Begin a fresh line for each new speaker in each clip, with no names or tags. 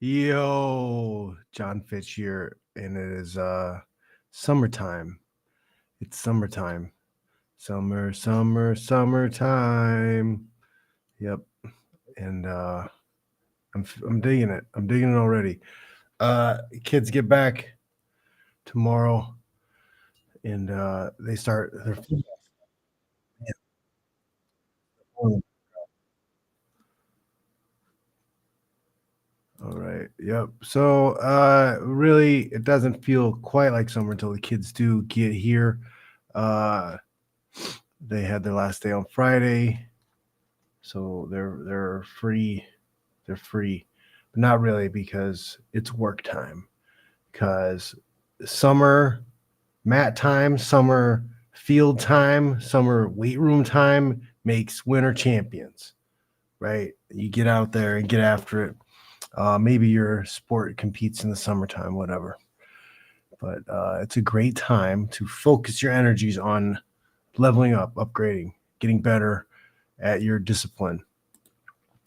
Yo, John Fitch here, and it is summertime. It's summertime. Summertime. Yep. And I'm digging it. I'm digging it already. Kids get back tomorrow, and they start their football. All right. Yep. So really it doesn't feel quite like summer until the kids do get here. Uh they had their last day on Friday, so they're free. They're free. But not really, because it's work time. Because summer mat time, summer field time, summer weight room time makes winter champions, right? You get out there and get after it. Maybe your sport competes in the summertime, whatever. But it's a great time to focus your energies on leveling up, upgrading, getting better at your discipline.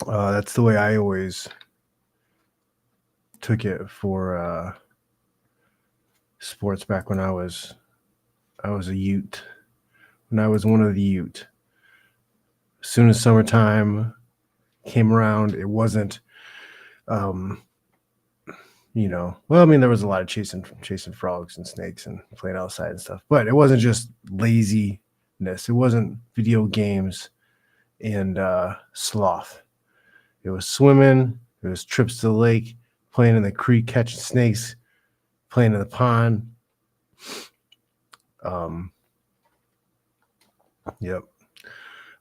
That's the way I always took it for sports back when I was a Ute. When I was one of the Ute. As soon as summertime came around, it wasn't um, well, I mean, there was a lot of chasing frogs and snakes and playing outside and stuff, but it wasn't just laziness. It wasn't video games and sloth. It was swimming. It was trips to the lake, playing in the creek, catching snakes, playing in the pond. Yep.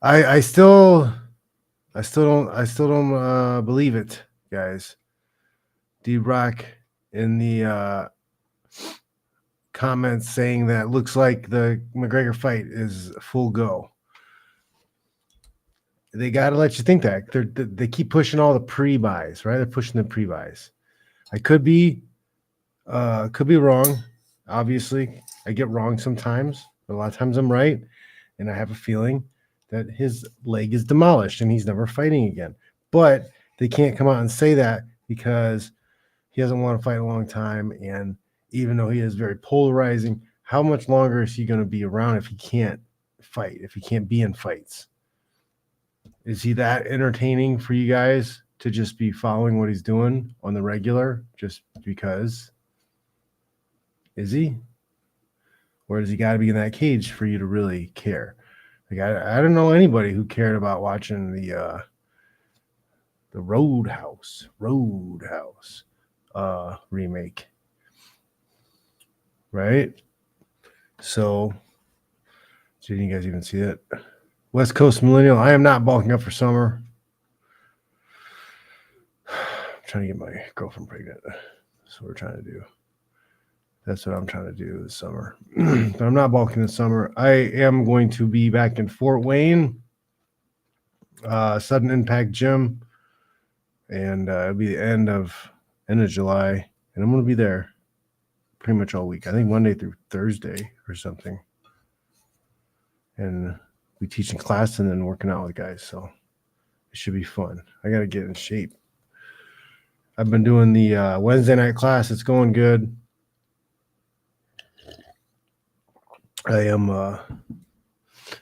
I still don't believe it, guys. D-Rock in the comments saying that looks like the McGregor fight is full go. They got to let you think that. They keep pushing all the pre-buys, right? They're pushing the pre-buys. I could be wrong. Obviously, I get wrong sometimes, but a lot of times I'm right, and I have a feeling that his leg is demolished and he's never fighting again. But they can't come out and say that because he hasn't won a fight in a long time, and even though he is very polarizing, how much longer is he going to be around if he can't fight, if he can't be in fights? Is he that entertaining for you guys to just be following what he's doing on the regular just because? Is he? Or does he got to be in that cage for you to really care? Like I don't know anybody who cared about watching the Roadhouse remake, right? So, did you guys even see it? West Coast Millennial. I am not bulking up for summer. I'm trying to get my girlfriend pregnant. That's what we're trying to do. That's what I'm trying to do this summer. But I'm not bulking this summer. I am going to be back in Fort Wayne, Sudden Impact Gym, and it'll be the end of July, and I'm going to be there pretty much all week. I think Monday through Thursday or something, and we teaching class and then working out with guys. So it should be fun. I got to get in shape. I've been doing the Wednesday night class. It's going good. I am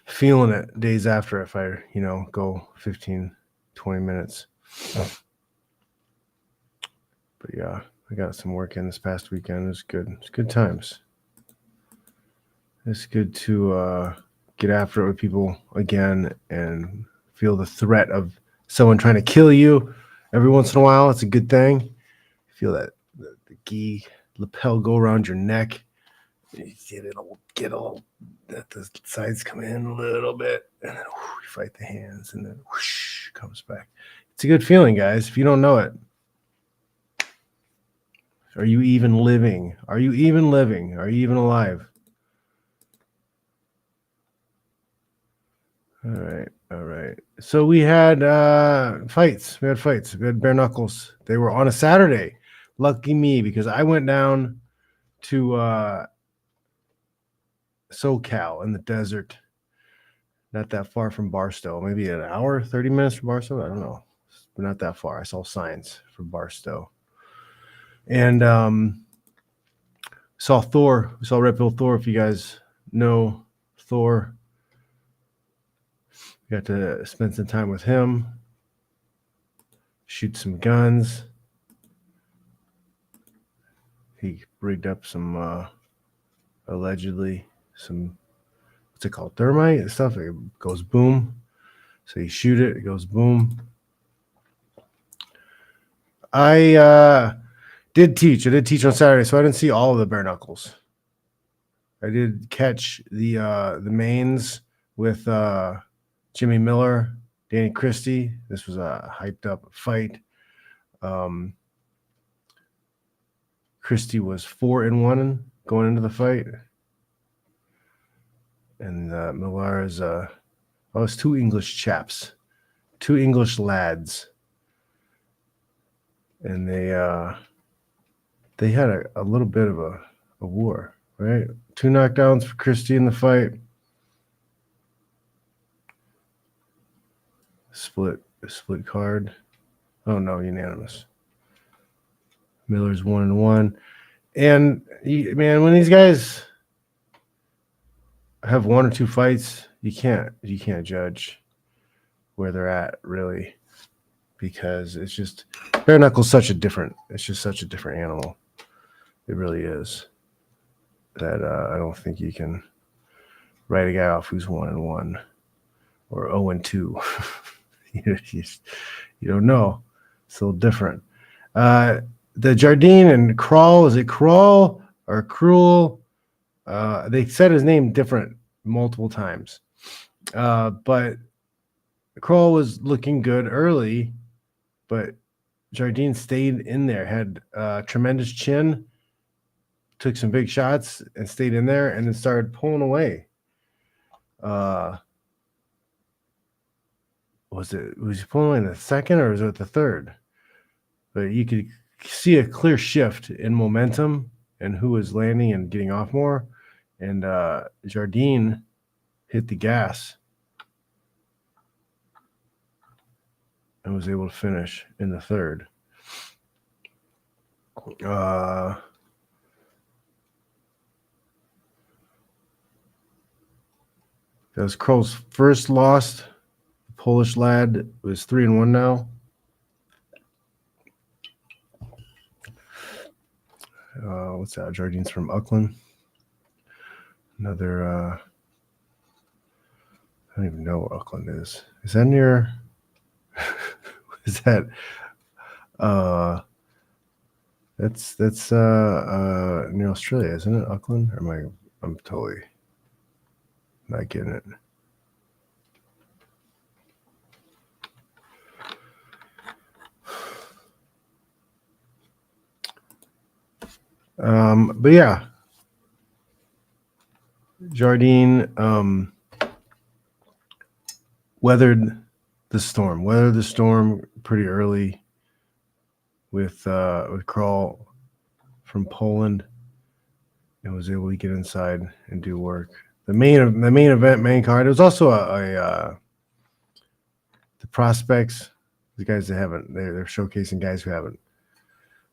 feeling it days after if I, go 15, 20 minutes. But yeah, I got some work in this past weekend. It's good. It's good times. It's good to get after it with people again and feel the threat of someone trying to kill you every once in a while. It's a good thing. Feel that the gi lapel go around your neck. You get a little, that the sides come in a little bit, and then you fight the hands, and then whoosh, comes back. It's a good feeling, guys. If you don't know it, are you even living? Are you even living? Are you even alive? All right. So we had fights. We had bare knuckles. They were on a Saturday. Lucky me, because I went down to SoCal in the desert, not that far from Barstow, maybe an hour, 30 minutes from Barstow. I don't know, but not that far. I saw signs for Barstow. And saw Thor. We saw Red Pill Thor. If you guys know Thor, got to spend some time with him, shoot some guns. He rigged up some allegedly some, what's it called, thermite and stuff. It goes boom. So you shoot it, it goes boom. I did teach on Saturday, so I didn't see all of the bare knuckles. I did catch the mains with Jimmy Miller, Danny Christie. This was a hyped up fight. Christie was 4-1 going into the fight, and Miller is it's two English chaps, two English lads, and they had a little bit of a war, right? 2 knockdowns for Christie in the fight. Split card. Oh no, unanimous. Miller's 1-1, and man, when these guys have 1 or 2 fights, you can't judge where they're at really, because it's just bare knuckles it's just such a different animal. It really is. That I don't think you can write a guy off who's 1-1 or 0-2. You don't know. It's a little different. The Jardine and Crawl, is it Crawl or Cruel? They said his name different multiple times. But Crawl was looking good early, but Jardine stayed in there, had tremendous chin, took some big shots and stayed in there, and then started pulling away. Was he pulling away in the second, or was it the third? But you could see a clear shift in momentum and who was landing and getting off more. And Jardine hit the gas and was able to finish in the third. That was Kroll's first loss. The Polish lad was 3-1 now. What's that? Jardine's from Auckland. Another, I don't even know where Auckland is. Is that near? Is that? That's near Australia, isn't it? Auckland? Or I'm totally not getting it. But yeah, Jardine weathered the storm pretty early with Crawl from Poland, and was able to get inside and do work. The main event, main card. It was also the prospects, the guys that haven't. They're showcasing guys who haven't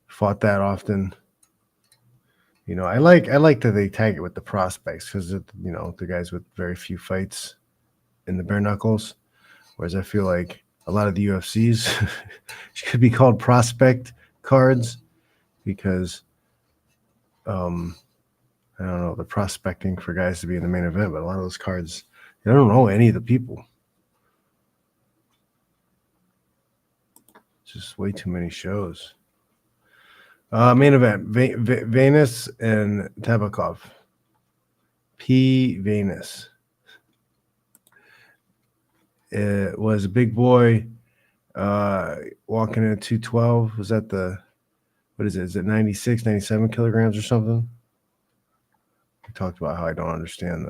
fought that often. You know, I like that they tag it with the prospects, because the guys with very few fights in the bare knuckles. Whereas I feel like a lot of the UFCs should be called prospect cards, because I don't know, they're prospecting for guys to be in the main event, but a lot of those cards, I don't know any of the people. Just way too many shows. Main event, Venus and Tabakov. P. Venus. It was a big boy walking in at 212. Was that what is it? Is it 96, 97 kilograms or something? We talked about how I don't understand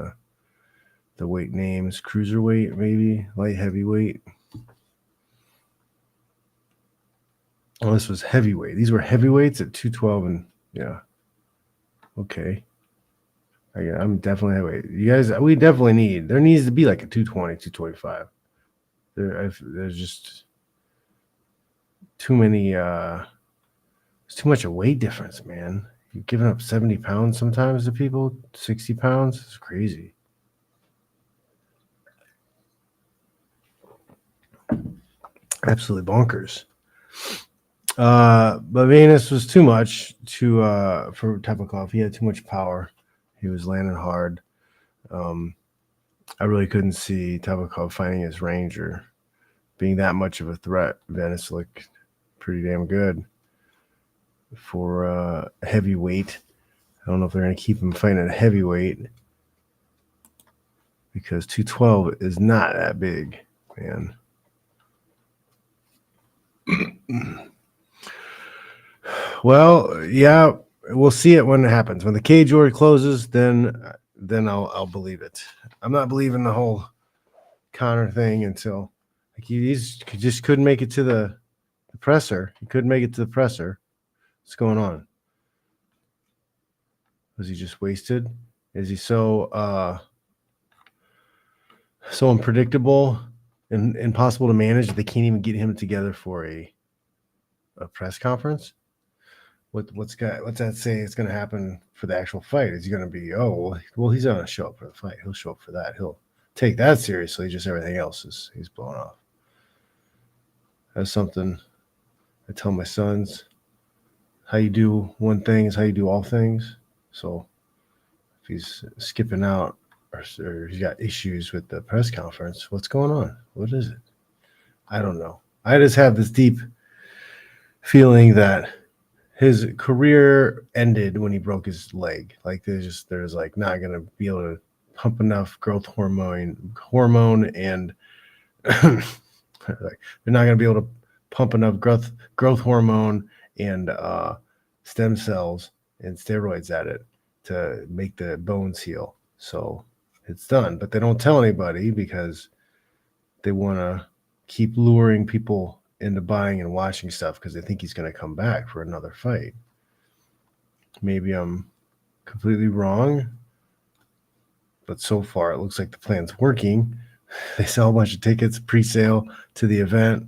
the weight names. Cruiserweight, maybe, light heavyweight. Oh, this was heavyweight. These were heavyweights at 212, and yeah. Okay. I'm definitely heavyweight. You guys, there needs to be like a 220, 225. There's just too many It's too much a weight difference, man. You're giving up 70 pounds sometimes to people, 60 pounds. It's crazy. Absolutely bonkers. But Venus was too much for Tepakov. He had too much power. He was landing hard. I really couldn't see Tepakov finding his range or being that much of a threat. Venus looked pretty damn good for a heavyweight. I don't know if they're going to keep him fighting at heavyweight because 212 is not that big, man. Well, yeah, we'll see it when it happens. When the cage door closes, then I'll believe it. I'm not believing the whole Connor thing until like he just couldn't make it to the presser. He couldn't make it to the presser. What's going on? Was he just wasted? Is he so unpredictable and impossible to manage that they can't even get him together for a press conference? What's that say it's going to happen for the actual fight? Is he going to be, oh, well, he's going to show up for the fight. He'll show up for that. He'll take that seriously. Just everything else he's blown off. That's something I tell my sons. How you do one thing is how you do all things. So if he's skipping out or he's got issues with the press conference, what's going on? What is it? I don't know. I just have this deep feeling that his career ended when he broke his leg. Like there's like not going to be able to pump enough growth hormone and they're not going to be able to pump enough growth hormone and stem cells and steroids at it to make the bones heal. So it's done, but they don't tell anybody because they want to keep luring people into buying and watching stuff because they think he's going to come back for another fight. Maybe I'm completely wrong, but so far it looks like the plan's working. They sell a bunch of tickets pre-sale to the event.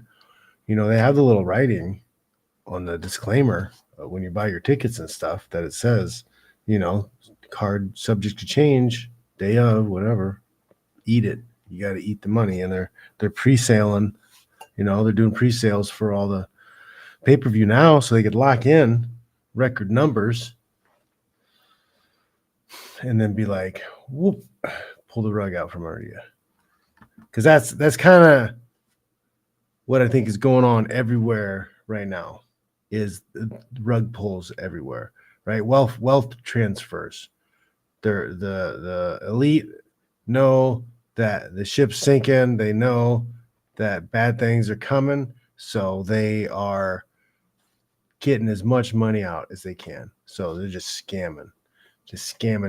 You know, they have the little writing on the disclaimer when you buy your tickets and stuff that it says, you know, card subject to change, day of, whatever. Eat it. You got to eat the money, and they're pre-saling. You know, they're doing pre-sales for all the pay-per-view now so they could lock in record numbers and then be like, whoop, pull the rug out from under you. Because that's kind of what I think is going on everywhere right now is the rug pulls everywhere, right? Wealth transfers. The elite know that the ship's sinking. They know that bad things are coming, so they are getting as much money out as they can. So they're just scamming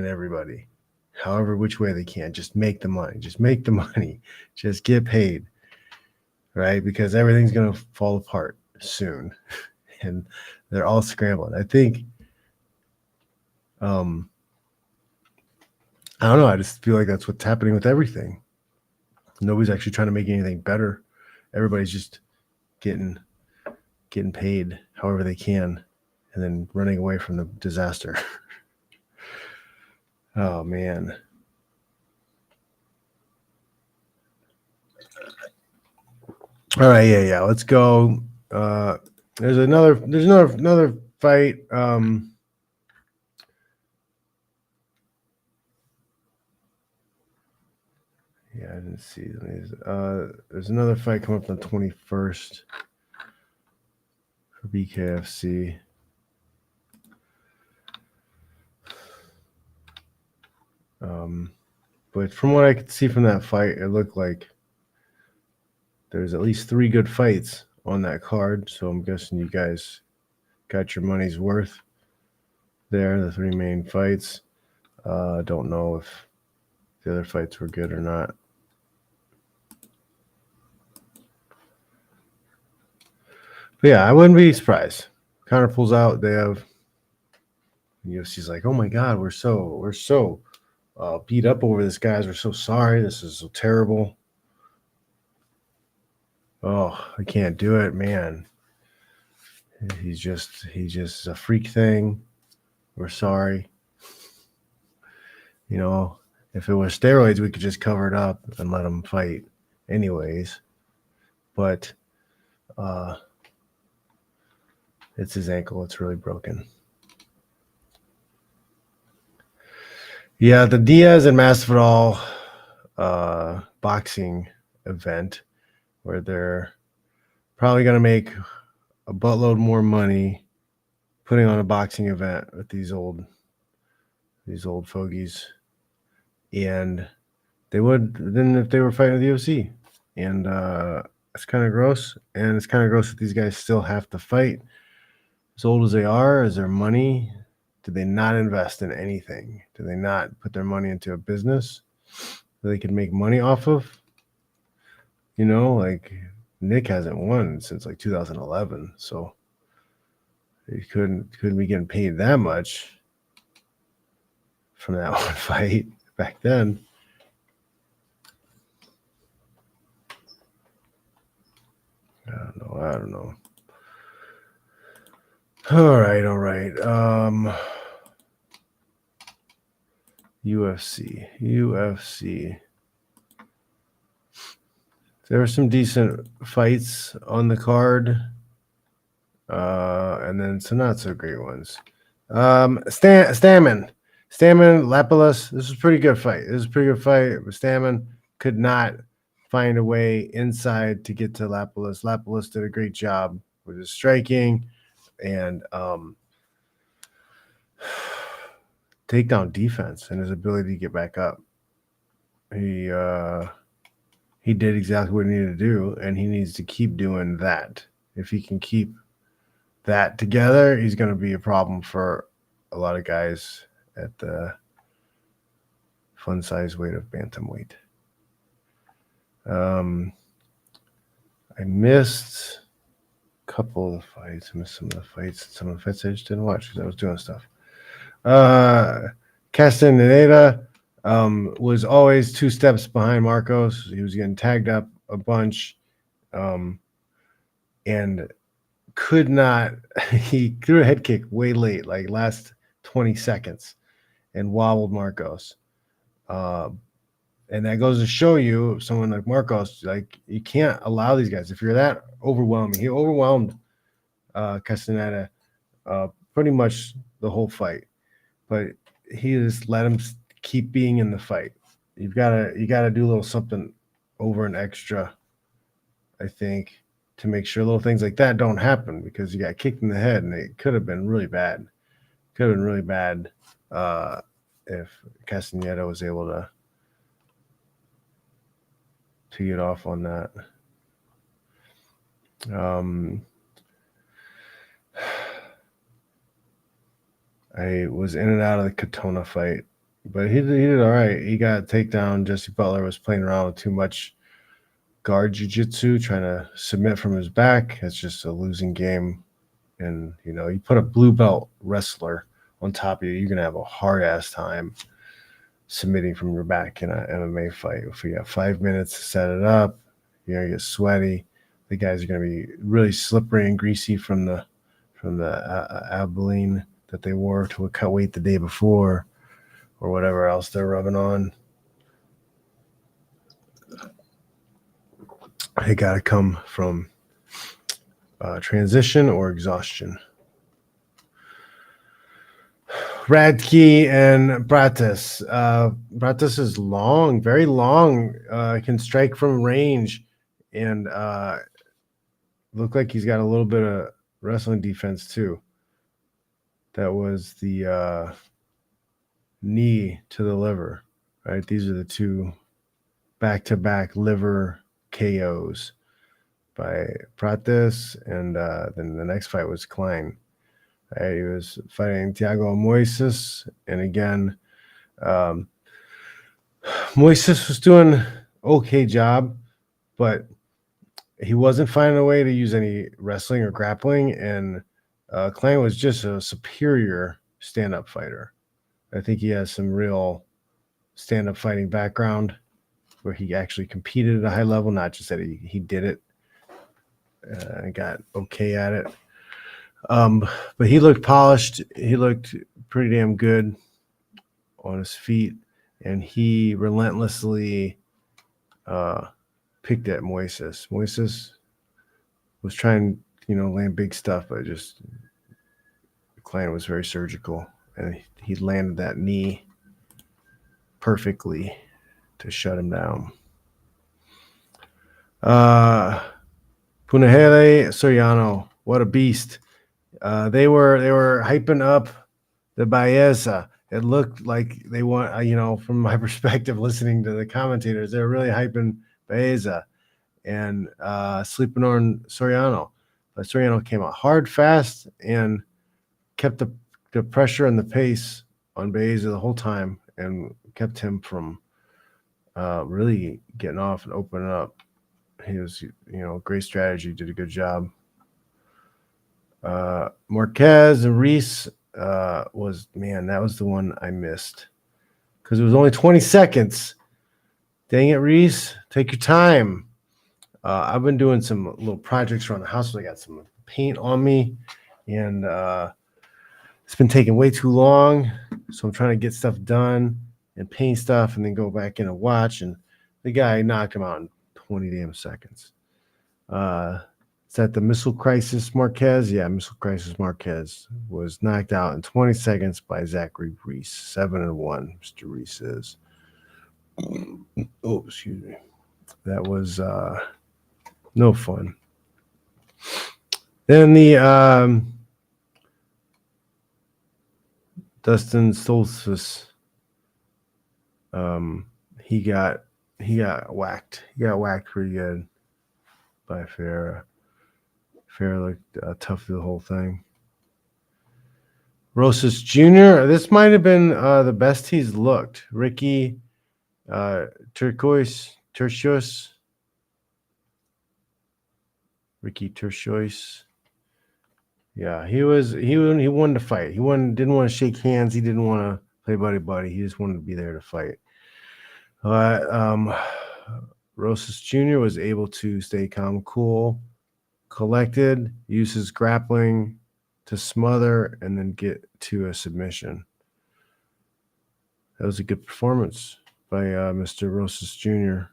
everybody, however which way they can. Just make the money. Just get paid, right? Because everything's going to fall apart soon, and they're all scrambling. I think, I don't know. I just feel like that's what's happening with everything. Nobody's actually trying to make anything better. Everybody's just getting paid however they can and then running away from the disaster. Oh, man. All right, yeah. Let's go. There's another fight. Yeah, I didn't see. There's another fight coming up on the 21st for BKFC. But from what I could see from that fight, it looked like there's at least 3 good fights on that card. So I'm guessing you guys got your money's worth there, the 3 main fights. Don't know if the other fights were good or not. But yeah, I wouldn't be surprised. Connor pulls out. They have UFC's like, oh my God, we're so beat up over this, guys. We're so sorry. This is so terrible. Oh, I can't do it, man. He's just a freak thing. We're sorry. You know, if it was steroids, we could just cover it up and let him fight anyways. But it's his ankle. It's really broken. Yeah, the Diaz and Masvidal boxing event where they're probably going to make a buttload more money putting on a boxing event with these old fogies, and they would than if they were fighting the UFC. And it's kind of gross, and it's kind of gross that these guys still have to fight. As old as they are, is their money? Do they not invest in anything? Do they not put their money into a business that they can make money off of? You know, like Nick hasn't won since like 2011, so he couldn't be getting paid that much from that one fight back then. I don't know. All right. UFC. There were some decent fights on the card, and then some not so great ones. Stamen, Lapalus. This is a pretty good fight. Stamen could not find a way inside to get to Lapalus. Lapalus did a great job with his striking and takedown defense and his ability to get back up. He did exactly what he needed to do, and he needs to keep doing that. If he can keep that together, he's going to be a problem for a lot of guys at the fun size weight of bantamweight. I missed a couple of the fights. I missed some of the fights. Some of the fights I just didn't watch because I was doing stuff. Castaneda was always 2 steps behind Marcos. He was getting tagged up a bunch, and could not. He threw a head kick way late, like last 20 seconds, and wobbled Marcos. And that goes to show you, someone like Marcos, like you can't allow these guys. If you're that overwhelming, he overwhelmed Castaneda pretty much the whole fight, but he just let him keep being in the fight. You gotta do a little something over an extra, I think, to make sure little things like that don't happen, because you got kicked in the head and it could have been really bad. If Castaneda was able to get off on that. I was in and out of the Katona fight, but he did all right. He got a takedown. Jesse Butler was playing around with too much guard jiu-jitsu, trying to submit from his back. It's just a losing game. And, you know, you put a blue belt wrestler on top of you, you're going to have a hard-ass time submitting from your back in an MMA fight. If you got 5 minutes to set it up, you're going to get sweaty. The guys are going to be really slippery and greasy from the Abilene that they wore to a cut weight the day before, or whatever else they're rubbing on. They got to come from transition or exhaustion. Radke and Bratis. Bratis is long, very long. Can strike from range, and look like he's got a little bit of wrestling defense too. That was the knee to the liver, right? These are the 2 back-to-back liver KOs by Prates, and then the next fight was Klein. Right? He was fighting Thiago Moises, and again, Moises was doing an okay job, but he wasn't finding a way to use any wrestling or grappling, and Klein was just a superior stand-up fighter. I think he has some real stand-up fighting background where he actually competed at a high level, not just that he did it and got okay at it. But he looked polished. He looked pretty damn good on his feet, and he relentlessly picked at Moises. Moises was trying, land big stuff, but just the client was very surgical, and he landed that knee perfectly to shut him down. Punahele Soriano, what a beast! They were hyping up the Baeza. It looked like they want, from my perspective, listening to the commentators, they're really hyping Baeza and sleeping on Soriano. But Soriano came out hard, fast, and kept the pressure and the pace on Baeza the whole time, and kept him from really getting off and opening up. He was, great strategy, did a good job. Marquez and Reyes that was the one I missed because it was only 20 seconds. Dang it, Reyes, take your time. I've been doing some little projects around the house. So I got some paint on me, and it's been taking way too long. So I'm trying to get stuff done and paint stuff and then go back in and watch. And the guy knocked him out in 20 damn seconds. Is that the Missile Crisis Marquez? Yeah, Missile Crisis Marquez was knocked out in 20 seconds by Zachary Reyes. 7-1, Mr. Reyes is. Oh, excuse me. That was no fun. Then the Dustin Stoltzfus, he got whacked. He got whacked pretty good by Farah. Farah looked tough through the whole thing. Rosas Jr., this might have been the best he's looked. Ricky Turcios. Ricky Turcios. Yeah, he wanted to fight. He didn't want to shake hands. He didn't want to play buddy. He just wanted to be there to fight. Rosas Jr. was able to stay calm, cool, collected, use his grappling to smother, and then get to a submission. That was a good performance by Mr. Rosas Jr.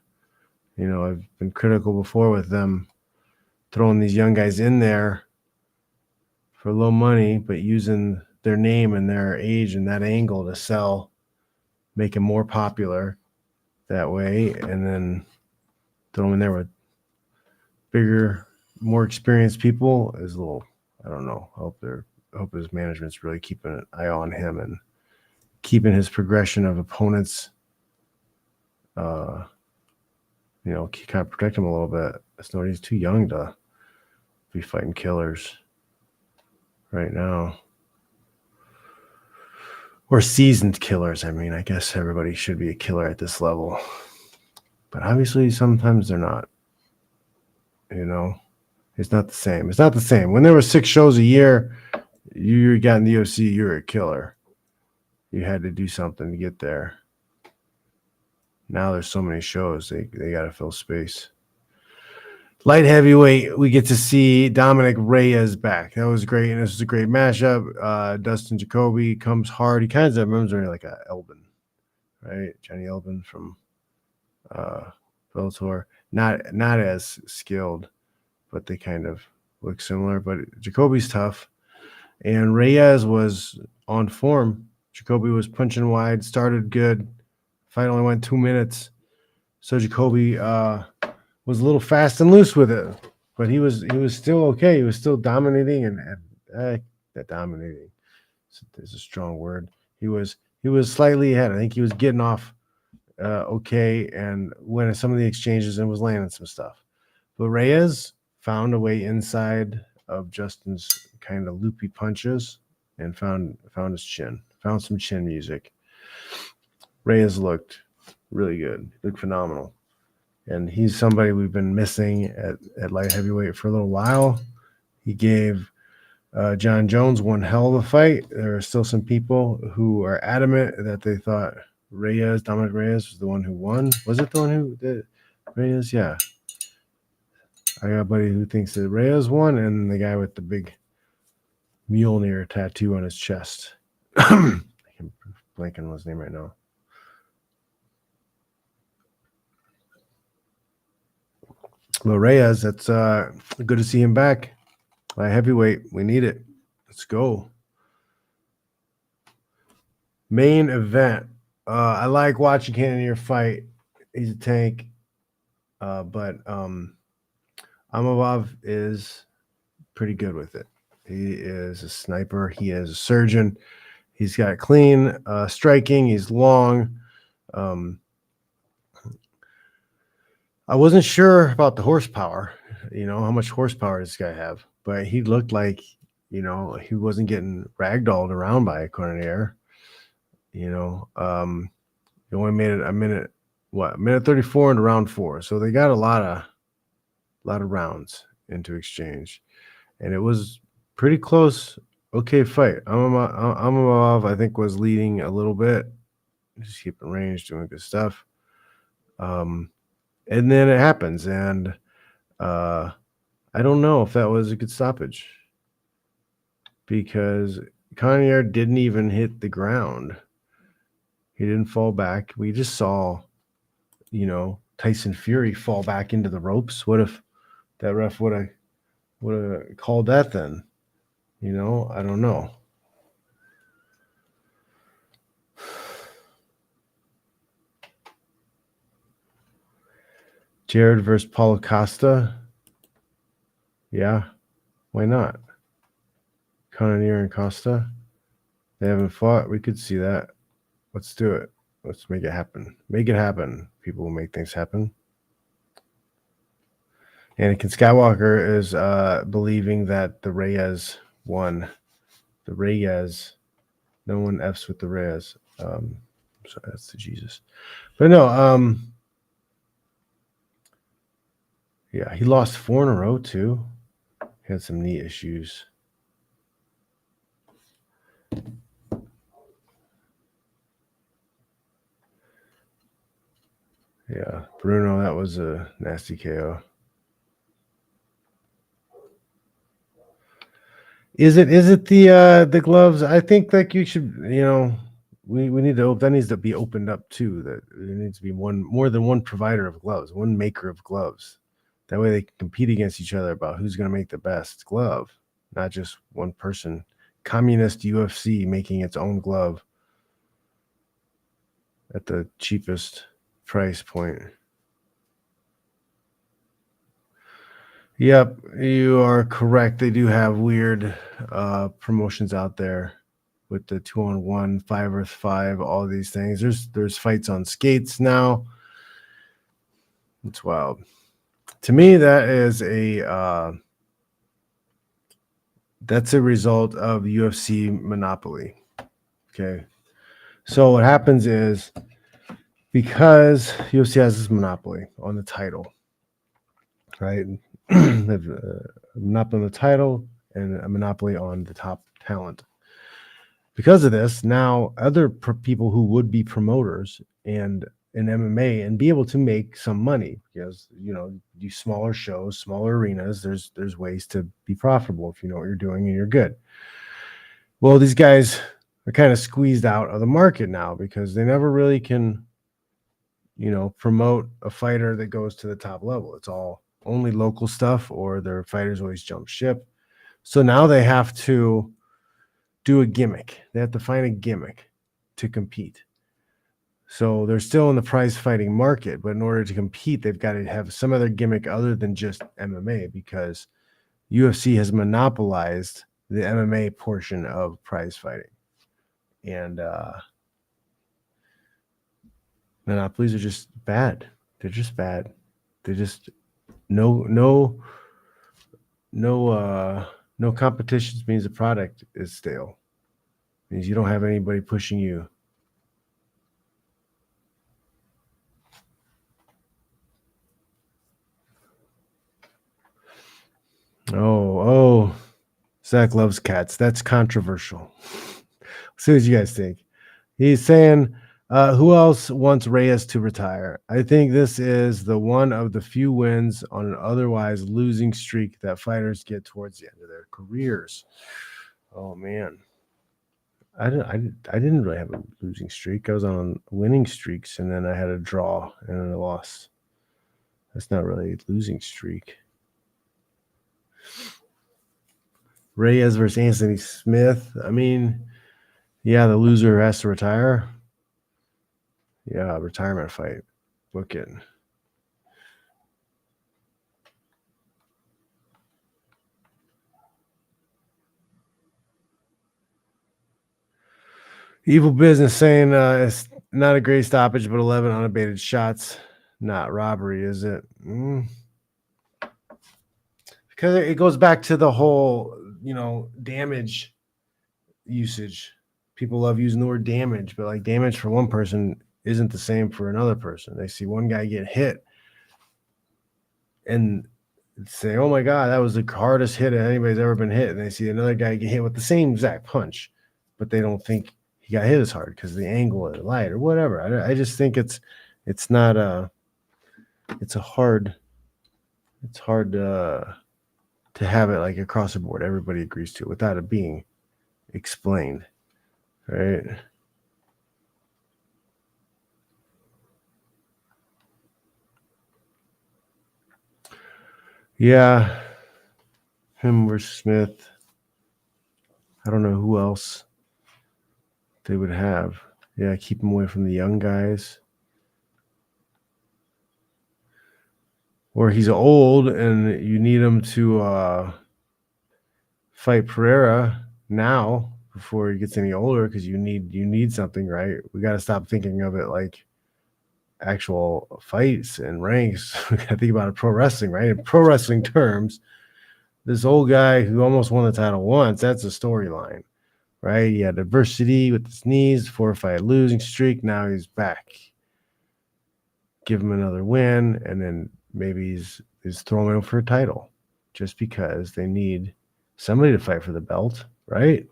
I've been critical before with them throwing these young guys in there for low money, but using their name and their age and that angle to sell, make them more popular that way, and then throw them in there with bigger, more experienced people is a little, I don't know. I hope his management's really keeping an eye on him and keeping his progression of opponents, kind of protect him a little bit. He's too young to be fighting killers right now. Or seasoned killers. I mean, I guess everybody should be a killer at this level. But obviously, sometimes they're not. It's not the same. It's not the same. When there were 6 shows a year, you got in the UFC, you were a killer. You had to do something to get there. Now there's so many shows, they got to fill space. Light heavyweight, we get to see Dominic Reyes back. That was great, and this was a great matchup. Dustin Jacoby comes hard. He kind of reminds me like a Elbin, right? Johnny Elbin from Bellator. Not as skilled, but they kind of look similar. But Jacoby's tough, and Reyes was on form. Jacoby was punching wide, started good. Fight only went 2 minutes, so Jacoby was a little fast and loose with it, but he was still okay. He was still dominating, and that dominating is a strong word. He was slightly ahead. I think he was getting off okay and winning some of the exchanges and was landing some stuff. But Reyes found a way inside of Justin's kind of loopy punches and found his chin, found some chin music. Reyes looked really good, looked phenomenal. And he's somebody we've been missing at light heavyweight for a little while. He gave John Jones one hell of a fight. There are still some people who are adamant that they thought Dominic Reyes was the one who won. Was it the one who did Reyes? Yeah. I got a buddy who thinks that Reyes won, and the guy with the big Mjolnir tattoo on his chest. I can blank on his name right now. But Reyes, that's good to see him back. Heavyweight, we need it. Let's go. Main event. I like watching Cannonier fight. He's a tank. But Amavov is pretty good with it. He is a sniper. He is a surgeon. He's got clean striking. He's long. I wasn't sure about the horsepower, how much horsepower does this guy have, but he looked like, he wasn't getting ragdolled around by a Cannonier. He only made it a minute 34 into round 4. So they got a lot of rounds into exchange, and it was pretty close. Okay, fight. Amamov, I think, was leading a little bit, just keeping range, doing good stuff. And then it happens, and I don't know if that was a good stoppage, because Cannonier didn't even hit the ground. He didn't fall back. We just saw, Tyson Fury fall back into the ropes. What if that ref would have called that then? I don't know. Jared versus Paulo Costa. Yeah, why not? Cannonier and Costa. They haven't fought. We could see that. Let's do it. Let's make it happen. Make it happen. People will make things happen. Anakin Skywalker is believing that the Reyes won. The Reyes. No one F's with the Reyes. Sorry, that's the Jesus. But no, yeah, he lost 4 in a row too. He had some knee issues. Yeah, Bruno, that was a nasty KO. Is it the gloves? I think like you should, we need to that needs to be opened up too. That there needs to be more than one provider of gloves, one maker of gloves. That way they can compete against each other about who's going to make the best glove, not just one person. Communist UFC making its own glove at the cheapest price point. Yep, you are correct. They do have weird promotions out there with the 2-on-1, 5 vs 5, all these things. There's fights on skates now. It's wild. To me, that is that's a result of UFC monopoly. Okay. So what happens is, because UFC has this monopoly on the title, right? They have a monopoly on the title and a monopoly on the top talent. Because of this, now other people who would be promoters and in MMA and be able to make some money, because do smaller shows, smaller arenas, there's ways to be profitable if you know what you're doing and you're good. Well, these guys are kind of squeezed out of the market now because they never really can promote a fighter that goes to the top level. It's all only local stuff, or their fighters always jump ship. So now they have to do a gimmick. They have to find a gimmick to compete. So they're still in the prize fighting market, but in order to compete, they've got to have some other gimmick other than just MMA, because UFC has monopolized the MMA portion of prize fighting. And monopolies are just bad. They're just bad. They just no competitions means the product is stale. It means you don't have anybody pushing you. Oh, Zach loves cats. That's controversial. See what you guys think. He's saying, who else wants Reyes to retire? I think this is the one of the few wins on an otherwise losing streak that fighters get towards the end of their careers. Oh man, I didn't really have a losing streak. I was on winning streaks, and then I had a draw and then a loss. That's not really a losing streak. Reyes versus Anthony Smith. I mean, yeah, the loser has to retire. Yeah, retirement fight. Book it. Evil Business saying it's not a great stoppage, but 11 unabated shots. Not robbery, is it? Because it goes back to the whole, damage usage. People love using the word damage, but like damage for one person isn't the same for another person. They see one guy get hit and say, "Oh my God, that was the hardest hit anybody's ever been hit." And they see another guy get hit with the same exact punch, but they don't think he got hit as hard because of the angle of the light or whatever. I just think it's not it's hard to have it like across the board. Everybody agrees to it without it being explained, right? Yeah, him versus Smith. I don't know who else they would have. Yeah, keep him away from the young guys. Or he's old and you need him to fight Pereira now before he gets any older because you need something, right? We got to stop thinking of it like actual fights and ranks. We got to think about it pro wrestling, right? In pro wrestling terms, this old guy who almost won the title once, that's a storyline, right? He had adversity with his knees, 4-5 losing streak. Now he's back. Give him another win, and then maybe he's throwing him for a title just because they need somebody to fight for the belt, right?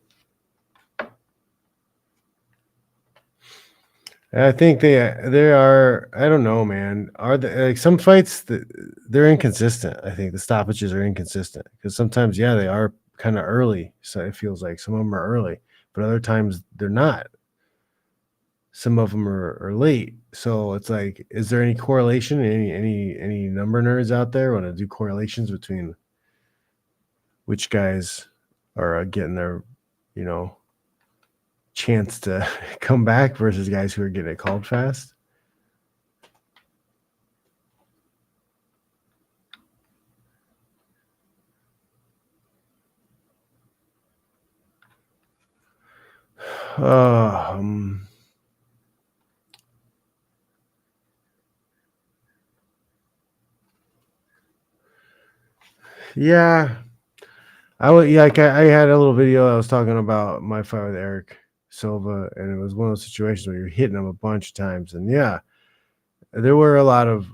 And I think they are. I don't know, man. Are they like some fights that they're inconsistent? I think the stoppages are inconsistent because sometimes, yeah, they are kind of early. So it feels like some of them are early, but other times they're not. Some of them are late. So it's like, is there any correlation? Any number nerds out there want to do correlations between which guys are getting their, chance to come back versus guys who are getting it called fast? Um, yeah, I had a little video I was talking about my fight with Eric Silva, and it was one of those situations where you're hitting him a bunch of times, and yeah, there were a lot of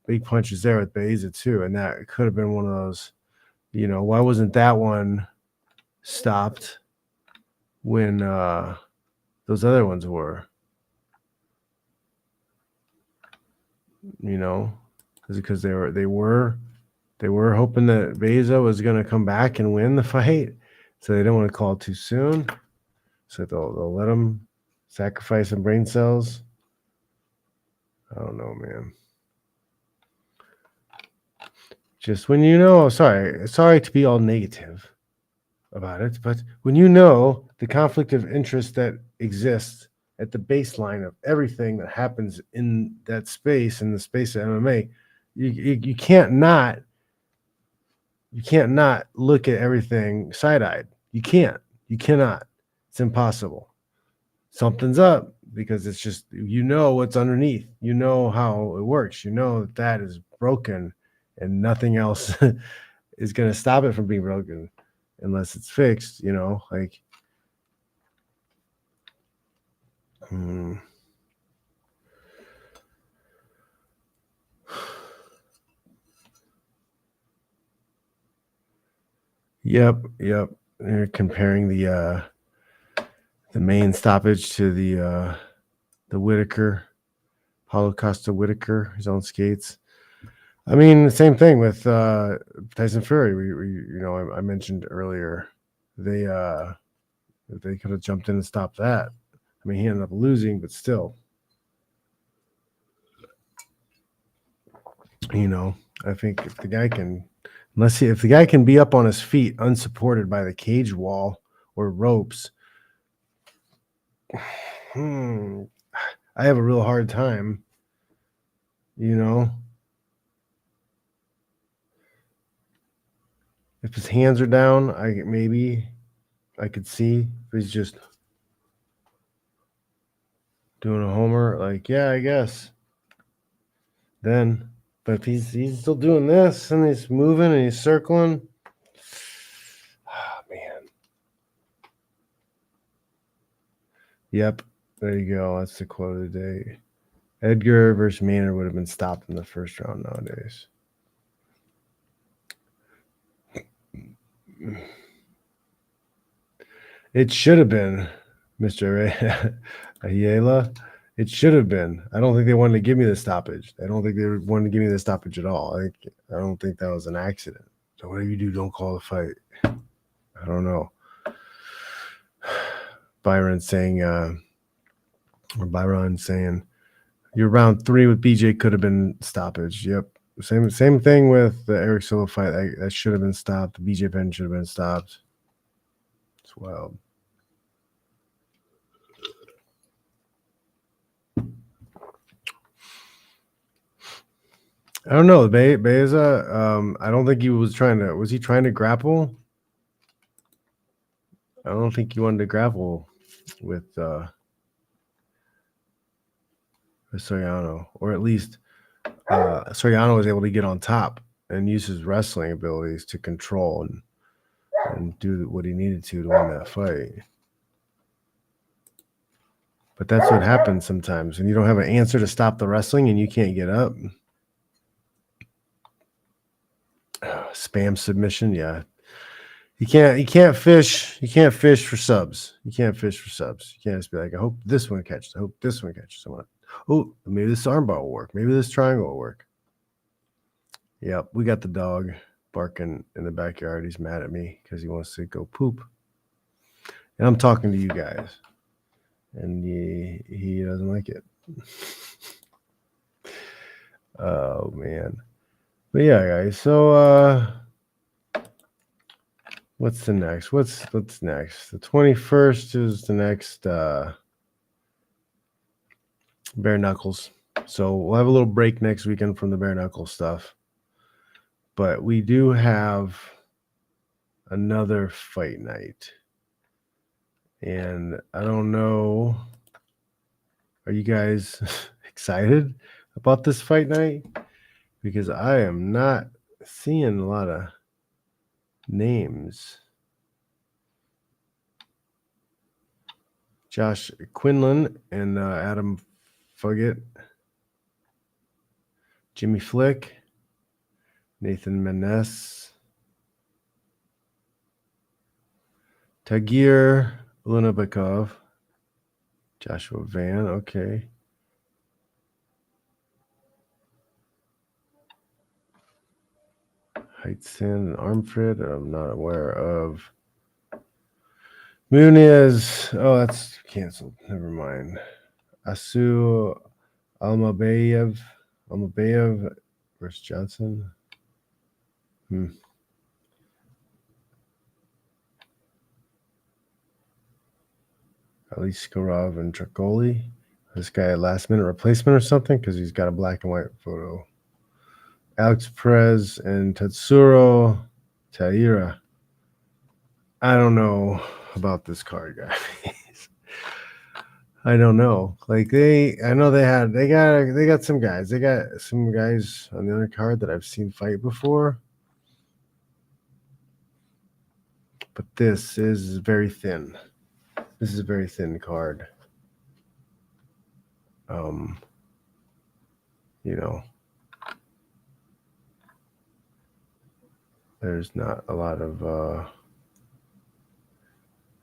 big punches there with Beza too, and that could have been one of those. Why wasn't that one stopped when those other ones were? Is it because they were hoping that Beza was going to come back and win the fight, so they don't want to call it too soon. So they'll let him sacrifice some brain cells. I don't know, man. Just when sorry to be all negative about it, but when the conflict of interest that exists at the baseline of everything that happens in that space, in the space of MMA, you can't not look at everything side-eyed. You cannot. It's impossible. Something's up because it's just what's underneath. You know how it works. You know that is broken and nothing else is going to stop it from being broken unless it's fixed, like Yep. They're comparing the main stoppage to the Whitaker, Paulo Costa Whitaker, his own skates. I mean, the same thing with Tyson Fury. I mentioned earlier they could have jumped in and stopped that. I mean, he ended up losing, but still, you know, I think if the guy can, if the guy can be up on his feet unsupported by the cage wall or ropes, I have a real hard time, you know. If his hands are down, maybe I could see if he's just doing a homer, like, yeah, I guess. Then, but if he's still doing this and he's moving and he's circling, oh man. Yep, there you go. That's the quote of the day. Edgar versus Maynard would have been stopped in the first round nowadays. It should have been, Mr. Ayala. It should have been. I don't think they wanted to give me the stoppage. I don't think they wanted to give me the stoppage at all. I don't think that was an accident. So whatever you do, don't call the fight. I don't know. Byron saying, your round 3 with BJ could have been stoppage. Yep. Same thing with the Eric Silva fight. That should have been stopped. The BJ Penn should have been stopped. It's wild. I don't know. Beza, I don't think he was trying to. Was he trying to grapple? I don't think he wanted to grapple with Soriano, or at least Soriano was able to get on top and use his wrestling abilities to control and do what he needed to win that fight. But that's what happens sometimes when you don't have an answer to stop the wrestling and you can't get up. Spam submission, yeah. You can't fish for subs. You can't fish for subs. You can't just be like, I hope this one catches. I hope this one catches someone. Oh, maybe this armbar will work. Maybe this triangle will work. Yep, we got the dog barking in the backyard. He's mad at me because he wants to go poop. And I'm talking to you guys. And he doesn't like it. Oh, man. But yeah, guys. So what's the next? What's next? The 21st is the next bare knuckles. So we'll have a little break next weekend from the bare knuckle stuff. But we do have another fight night. And I don't know. Are you guys excited about this fight night? Because I am not seeing a lot of names. Josh Quinlan and Adam Fugget. Jimmy Flick. Nathan Menes. Tagir Lunabekov. Joshua Van, okay. Heitzen and Armfred, I'm not aware of. Muniz, oh, that's canceled. Never mind. Asu Almabayev versus Johnson. Aliskarov and Tricoli. This guy a last minute replacement or something because he's got a black and white photo. Alex Perez and Tatsuro Taira. I don't know about this card, guys. I don't know. Like I know they got some guys. They got some guys on the other card that I've seen fight before. But this is very thin. This is a very thin card. You know, there's not a lot of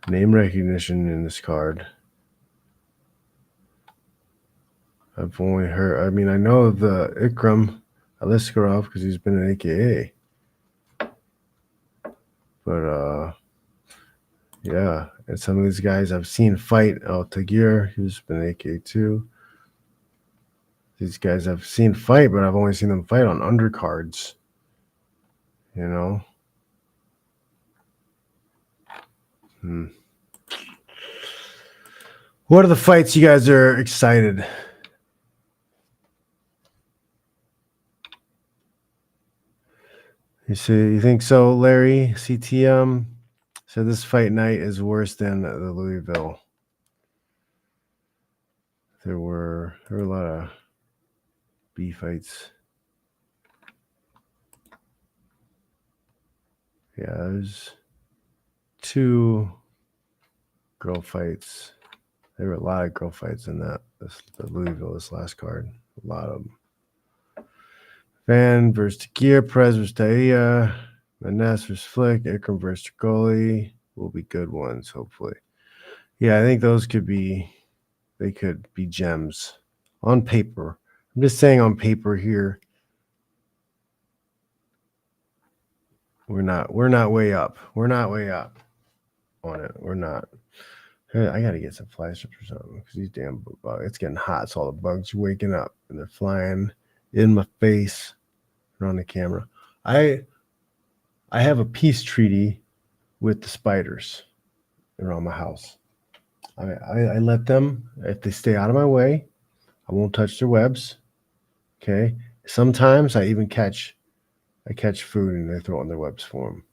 name recognition in this card. I've only heard, I mean, I know of the Ikram Aliskarov because he's been an AKA. But Yeah, and some of these guys I've seen fight. Oh, Tagir, who's been AK2. These guys I've seen fight, but I've only seen them fight on undercards. You know? What are the fights you guys are excited? You think so, Larry? CTM said this fight night is worse than the Louisville. There were a lot of B fights. Yeah, there's 2 girl fights. There were a lot of girl fights in the Louisville, this last card. A lot of them. Van versus Takir, Perez versus Taia, Manes versus Flick, Ikram versus Tricoli will be good ones, hopefully. Yeah, I think those could be gems on paper. I'm just saying on paper here. We're not way up. We're not way up on it. We're not. I got to get some fly strips or something because these damn bugs, it's getting hot. So all the bugs are waking up and they're flying in my face and on the camera. I have a peace treaty with the spiders around my house. I let them, if they stay out of my way, I won't touch their webs. Okay. Sometimes I even catch food and they throw it in their webs for them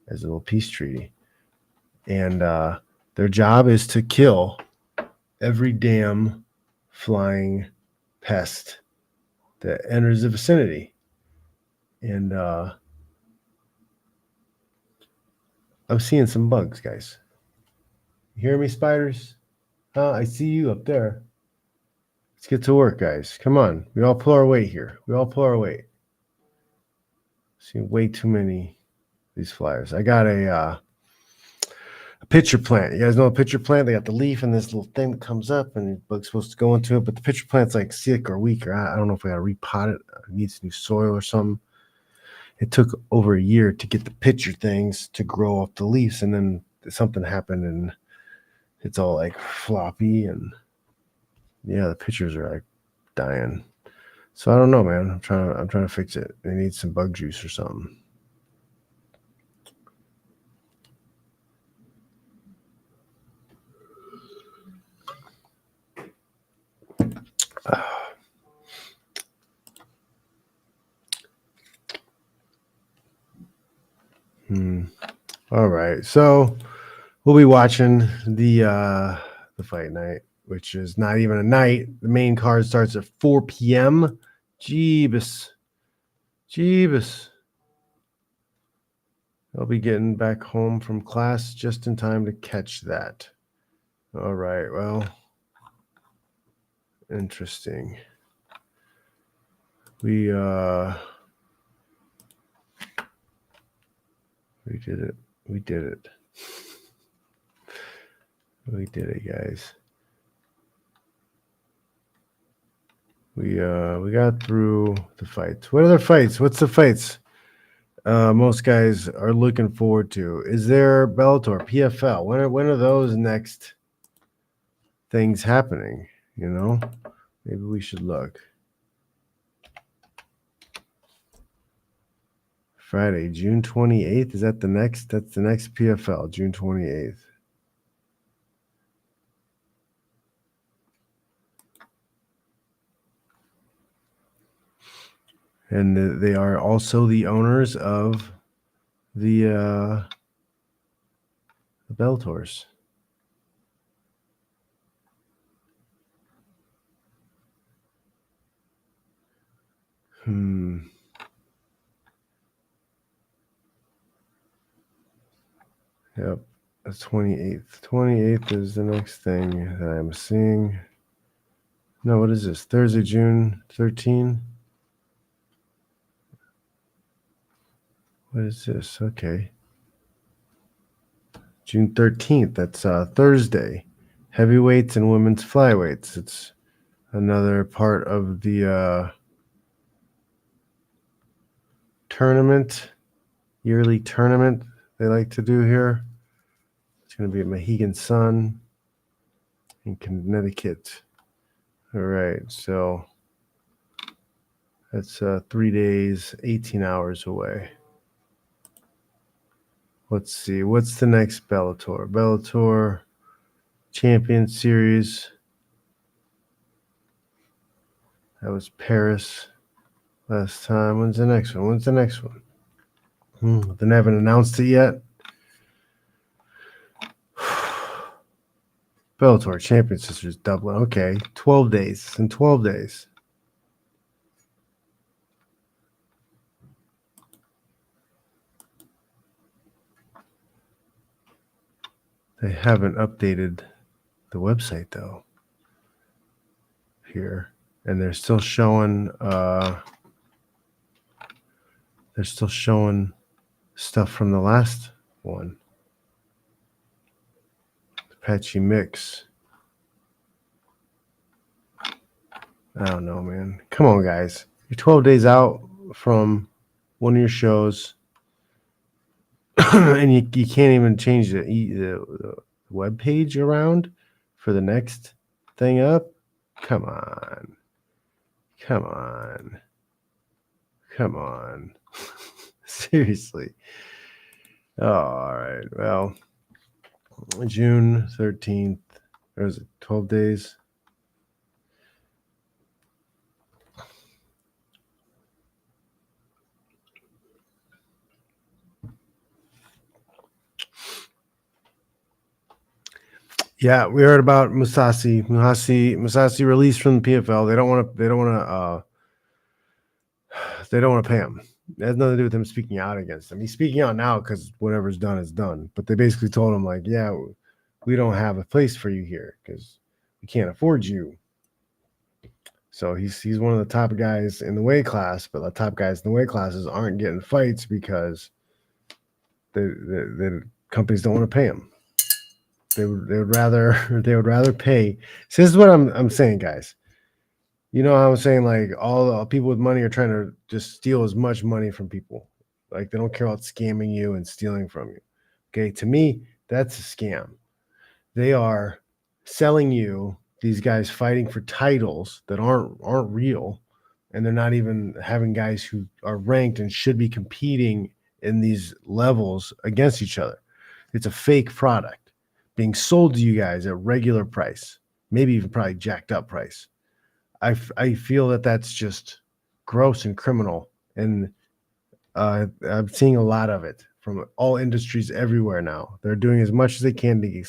as a little peace treaty. And their job is to kill every damn flying pest that enters the vicinity. And I'm seeing some bugs, guys. You hear me, spiders? I see you up there. Let's get to work, guys. Come on. We all pull our weight here. See way too many of these flyers. I got a pitcher plant. You guys know a pitcher plant? They got the leaf and this little thing that comes up and the bug's supposed to go into it. But the pitcher plant's like sick or weak, or I don't know if we got to repot it. It needs new soil or something. It took over a year to get the pitcher things to grow up the leaves. And then something happened and it's all like floppy. And yeah, the pitchers are like dying. So I don't know, man. I'm trying to fix it. They need some bug juice or something. All right. So we'll be watching the fight night, which is not even a night. The main card starts at 4 p.m. Jeebus. I'll be getting back home from class just in time to catch that. All right. Well, interesting. We did it. We did it. We did it, guys. We got through the fights. What other fights? What's the fights most guys are looking forward to? Is there Bellator, PFL? When are those next things happening? You know, maybe we should look. Friday, June 28th. Is that the next? That's the next PFL, June 28th. And they are also the owners of the Bellators. Yep. The 28th. 28th is the next thing that I'm seeing. No, what is this? Thursday, June 13th. What is this? Okay. June 13th. That's Thursday. Heavyweights and women's flyweights. It's another part of the tournament, yearly tournament they like to do here. It's going to be at Mohegan Sun in Connecticut. All right, so that's 3 days, 18 hours away. Let's see. What's the next Bellator? Bellator Champion Series. That was Paris last time. When's the next one? They haven't announced it yet. Bellator Champion Series Dublin. Okay, 12 days. In 12 days. They haven't updated the website though. Here, and they're still showing. They're still showing stuff from the last one. Apache Mix. I don't know, man. Come on, guys. You're 12 days out from one of your shows, and you can't even change the web page around for the next thing up. Come on. Seriously. Oh, all right. Well, June 13th. Or was it 12 days? Yeah, we heard about Musasi. Musasi released from the PFL. They don't want to pay him. It has nothing to do with him speaking out against him. He's speaking out now because whatever's done is done. But they basically told him, like, yeah, we don't have a place for you here because we can't afford you. So he's one of the top guys in the weight class, but the top guys in the weight classes aren't getting fights because the companies don't want to pay him. They would rather pay. So this is what I'm saying, guys. You know how I'm saying, like, all the people with money are trying to just steal as much money from people. Like, they don't care about scamming you and stealing from you. Okay, to me, that's a scam. They are selling you these guys fighting for titles that aren't real, and they're not even having guys who are ranked and should be competing in these levels against each other. It's a fake product being sold to you guys at regular price, maybe even probably jacked up price. I feel that that's just gross and criminal, and I'm seeing a lot of it from all industries everywhere now. They're doing as much as they can to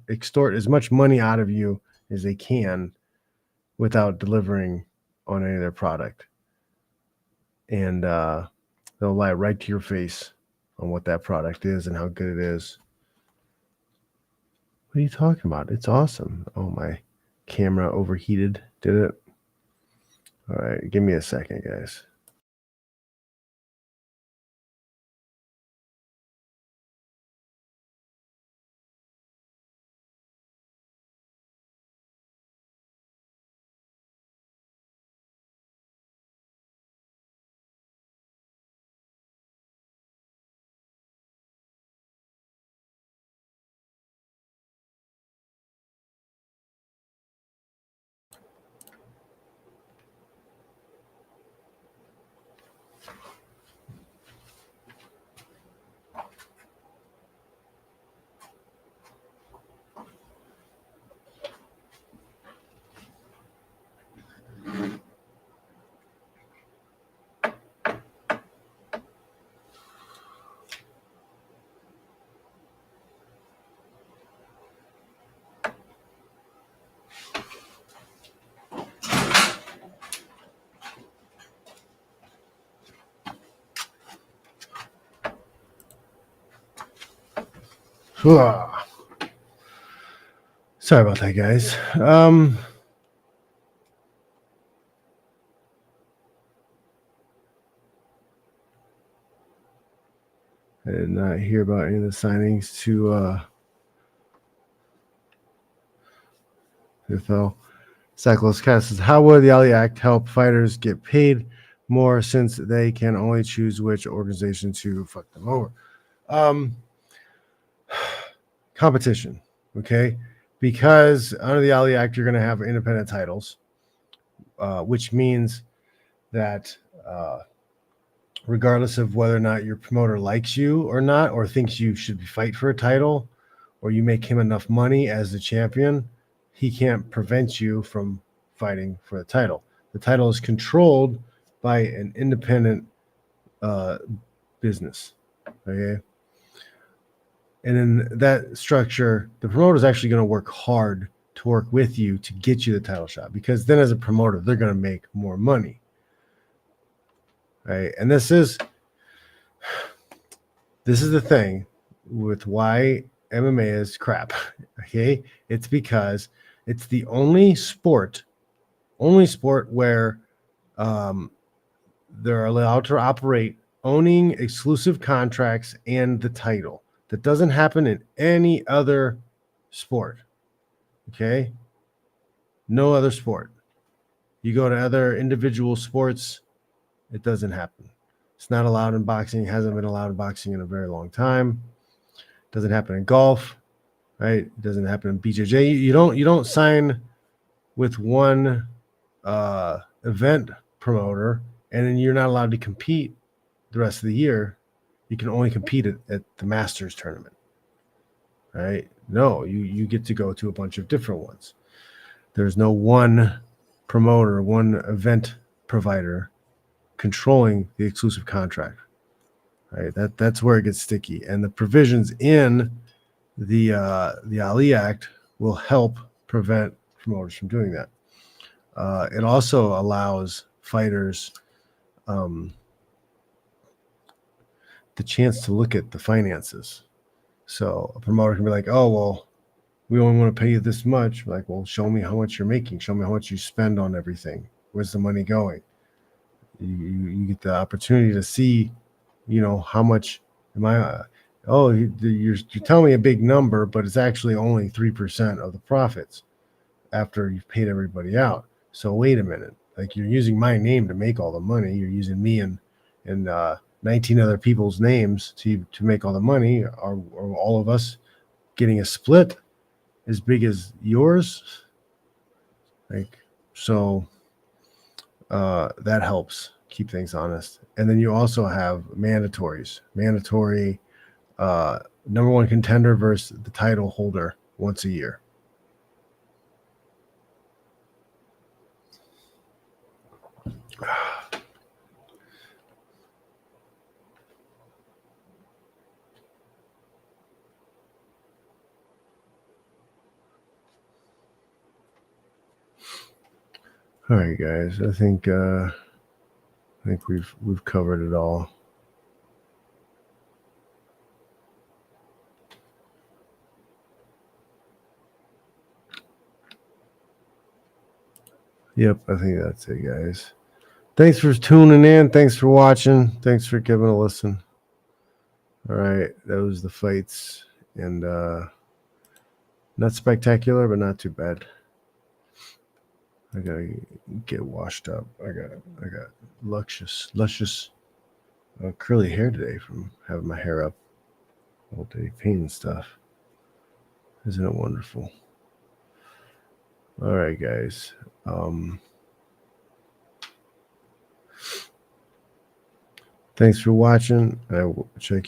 extort as much money out of you as they can without delivering on any of their product. And they'll lie right to your face on what that product is and how good it is. What are you talking about? It's awesome. Oh, my camera overheated. Did it? All right, give me a second, guys. Sorry about that, guys. I did not hear about any of the signings to NFL. Cyclist Cast says, how would the Ali Act help fighters get paid more since they can only choose which organization to fuck them over? competition, okay? Because under the Ali Act, you're going to have independent titles, which means that regardless of whether or not your promoter likes you or not, or thinks you should fight for a title, or you make him enough money as the champion, he can't prevent you from fighting for the title. The title is controlled by an independent business, okay? And in that structure, the promoter is actually going to work hard to work with you to get you the title shot, because then as a promoter, they're going to make more money, right? And this is the thing with why MMA is crap, okay? It's because it's the only sport where they're allowed to operate owning exclusive contracts and the title. That doesn't happen in any other sport, okay? No other sport. You go to other individual sports, it doesn't happen. It's not allowed in boxing. It hasn't been allowed in boxing in a very long time. It doesn't happen in golf, right? It doesn't happen in BJJ. You don't sign with one event promoter and then you're not allowed to compete the rest of the year. You can only compete at the Masters tournament, right? No, you get to go to a bunch of different ones. There's no one promoter, one event provider controlling the exclusive contract, right? That's where it gets sticky. And the provisions in the Ali Act will help prevent promoters from doing that. It also allows fighters the chance to look at the finances. So a promoter can be like, oh, well, we only want to pay you this much. Like, well, show me how much you're making. Show me how much you spend on everything. Where's the money going? You get the opportunity to see, how much am I? You're telling me a big number, but it's actually only 3% of the profits after you've paid everybody out. So wait a minute, like you're using my name to make all the money. You're using me and 19 other people's names to make all the money. Are all of us getting a split as big as yours? Like, so that helps keep things honest. And then you also have mandatory number one contender versus the title holder once a year. All right, guys. I think we've covered it all. Yep, I think that's it, guys. Thanks for tuning in. Thanks for watching. Thanks for giving a listen. All right, that was the fights, and not spectacular, but not too bad. I gotta get washed up. I got luscious curly hair today from having my hair up all day, painting stuff. Isn't it wonderful? All right, guys. Thanks for watching. I will check you.